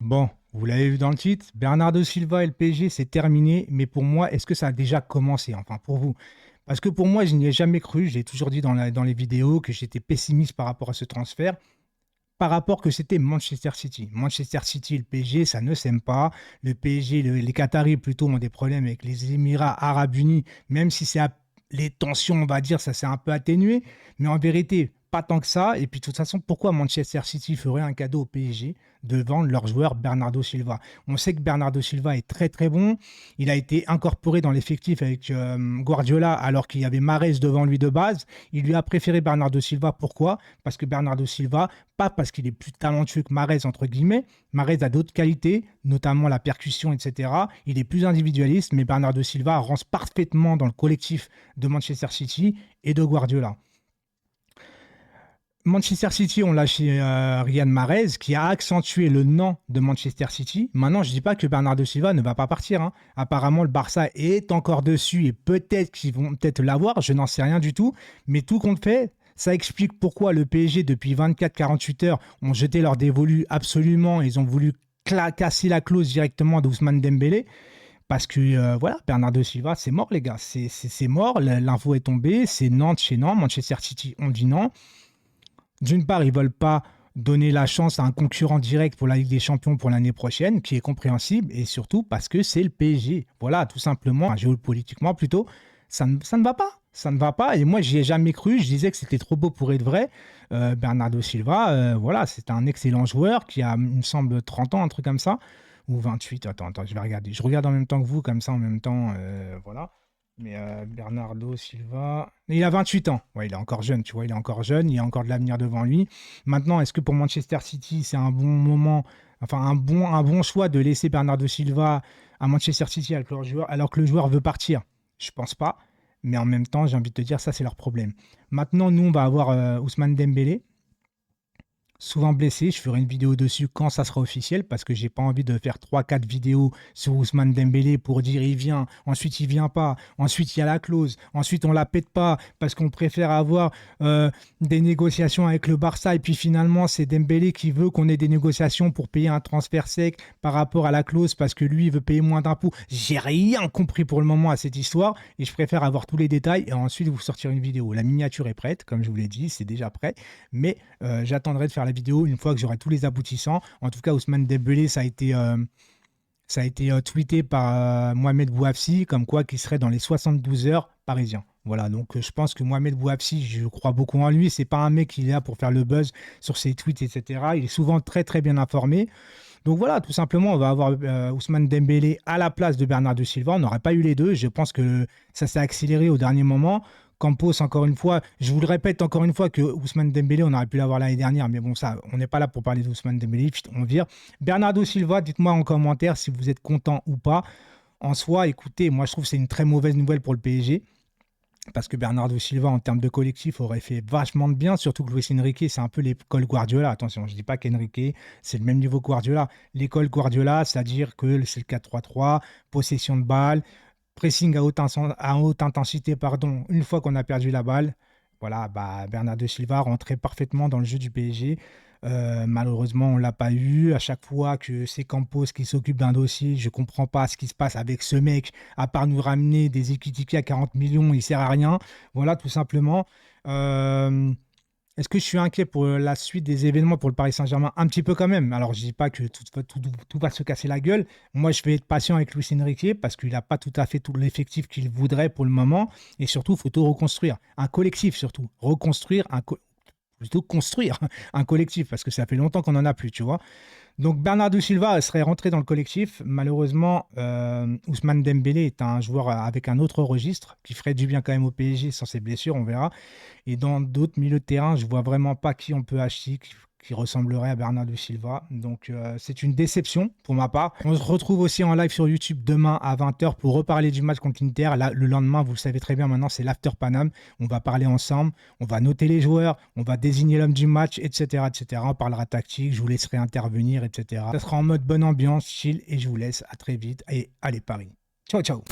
Bon, vous l'avez vu dans le titre, Bernardo Silva et le PSG, c'est terminé. Mais pour moi, est-ce que ça a déjà commencé? Enfin, pour vous. Parce que pour moi, je n'y ai jamais cru. J'ai toujours dit dans les vidéos que j'étais pessimiste par rapport à ce transfert. Par rapport que c'était Manchester City. Manchester City et le PSG, ça ne s'aime pas. Le PSG, les Qataris plutôt ont des problèmes avec les Émirats Arabes Unis, même si les tensions, on va dire, ça s'est un peu atténué. Mais en vérité, pas tant que ça. Et puis de toute façon, pourquoi Manchester City ferait un cadeau au PSG de vendre leur joueur Bernardo Silva? On sait que Bernardo Silva est très très bon. Il a été incorporé dans l'effectif avec Guardiola alors qu'il y avait Mahrez devant lui de base. Il lui a préféré Bernardo Silva. Pourquoi? Parce que Bernardo Silva, pas parce qu'il est plus talentueux que Mahrez, entre guillemets. Mahrez a d'autres qualités, notamment la percussion, etc. Il est plus individualiste, mais Bernardo Silva rentre parfaitement dans le collectif de Manchester City et de Guardiola. Manchester City ont lâché Riyad Mahrez qui a accentué le nom de Manchester City. Maintenant, je ne dis pas que Bernardo Silva ne va pas partir, hein. Apparemment, le Barça est encore dessus et peut-être qu'ils vont peut-être l'avoir. Je n'en sais rien du tout. Mais tout compte fait, ça explique pourquoi le PSG, depuis 24-48 heures, ont jeté leur dévolu absolument. Ils ont voulu casser la clause directement d'Ousmane Dembélé. Parce que voilà, Bernardo Silva, c'est mort, les gars. C'est mort. L'info est tombée. C'est Nantes chez Nantes. Manchester City, on dit non. D'une part, ils ne veulent pas donner la chance à un concurrent direct pour la Ligue des Champions pour l'année prochaine, qui est compréhensible, et surtout parce que c'est le PSG. Voilà, tout simplement, enfin, géopolitiquement plutôt, ça ne va pas. Ça ne va pas, et moi, j'y ai jamais cru. Je disais que c'était trop beau pour être vrai. Bernardo Silva, voilà, c'est un excellent joueur qui a, il me semble, 30 ans, un truc comme ça, ou 28. Attends, je vais regarder. Je regarde en même temps que vous, comme ça, en même temps, voilà. Mais Bernardo Silva, il a 28 ans. Ouais, il est encore jeune, tu vois, il est encore jeune, il y a encore de l'avenir devant lui. Maintenant, est-ce que pour Manchester City, c'est un bon moment, enfin un bon choix de laisser Bernardo Silva à Manchester City alors que le joueur veut partir? Je pense pas. Mais en même temps, j'ai envie de te dire, ça, c'est leur problème. Maintenant, nous, on va avoir Ousmane Dembélé, souvent blessé. Je ferai une vidéo dessus quand ça sera officiel parce que j'ai pas envie de faire 3-4 vidéos sur Ousmane Dembélé pour dire il vient, ensuite il vient pas, ensuite il y a la clause, ensuite on la pète pas parce qu'on préfère avoir des négociations avec le Barça et puis finalement c'est Dembélé qui veut qu'on ait des négociations pour payer un transfert sec par rapport à la clause parce que lui il veut payer moins d'impôts. J'ai rien compris pour le moment à cette histoire et je préfère avoir tous les détails et ensuite vous sortir une vidéo. La miniature est prête, comme je vous l'ai dit, c'est déjà prêt, mais j'attendrai de faire la vidéo une fois que j'aurai tous les aboutissants. En tout cas, Ousmane Dembélé, ça a été tweeté par Mohamed Bouafsi, comme quoi qu'il serait dans les 72 heures parisiens. Voilà, donc je pense que Mohamed Bouafsi, je crois beaucoup en lui. C'est pas un mec qui est là pour faire le buzz sur ses tweets, etc. Il est souvent très très bien informé. Donc voilà, tout simplement, on va avoir Ousmane Dembélé à la place de Bernardo Silva. On n'aurait pas eu les deux. Je pense que ça s'est accéléré au dernier moment. Campos, encore une fois, je vous le répète encore une fois que Ousmane Dembélé, on aurait pu l'avoir l'année dernière, mais bon, ça, on n'est pas là pour parler d'Ousmane Dembélé, on vire. Bernardo Silva, dites-moi en commentaire si vous êtes content ou pas. En soi, écoutez, moi je trouve que c'est une très mauvaise nouvelle pour le PSG. Parce que Bernardo Silva, en termes de collectif, aurait fait vachement de bien, surtout que Luis Enrique, c'est un peu l'école Guardiola. Attention, je ne dis pas qu'Enrique, c'est le même niveau que Guardiola. L'école Guardiola, c'est-à-dire que c'est le 4-3-3, possession de balle, pressing à haute intensité, pardon, une fois qu'on a perdu la balle. Voilà, bah, Bernardo Silva rentrait parfaitement dans le jeu du PSG. Malheureusement, on ne l'a pas eu. À chaque fois que c'est Campos qui s'occupe d'un dossier, je ne comprends pas ce qui se passe avec ce mec, à part nous ramener des équipiers à 40 millions, il ne sert à rien. Voilà, tout simplement. Euh, Est-ce que je suis inquiet pour la suite des événements pour le Paris Saint-Germain? Un petit peu quand même. Alors, je ne dis pas que tout va se casser la gueule. Moi, je vais être patient avec Luis Enrique parce qu'il n'a pas tout à fait tout l'effectif qu'il voudrait pour le moment. Et surtout, il faut tout reconstruire. Un collectif, surtout. Plutôt construire un collectif parce que ça fait longtemps qu'on n'en a plus, tu vois. Donc Bernardo Silva serait rentré dans le collectif. Malheureusement, Ousmane Dembélé est un joueur avec un autre registre qui ferait du bien quand même au PSG sans ses blessures, on verra. Et dans d'autres milieux de terrain, je vois vraiment pas qui on peut acheter qui ressemblerait à Bernardo Silva. Donc c'est une déception pour ma part. On se retrouve aussi en live sur YouTube demain à 20h pour reparler du match contre l'Inter. Là, le lendemain, vous le savez très bien maintenant, c'est l'After Paname. On va parler ensemble, on va noter les joueurs, on va désigner l'homme du match, etc., etc. On parlera tactique, je vous laisserai intervenir, etc. Ça sera en mode bonne ambiance, chill, et je vous laisse à très vite. Et allez, Paris. Ciao, ciao.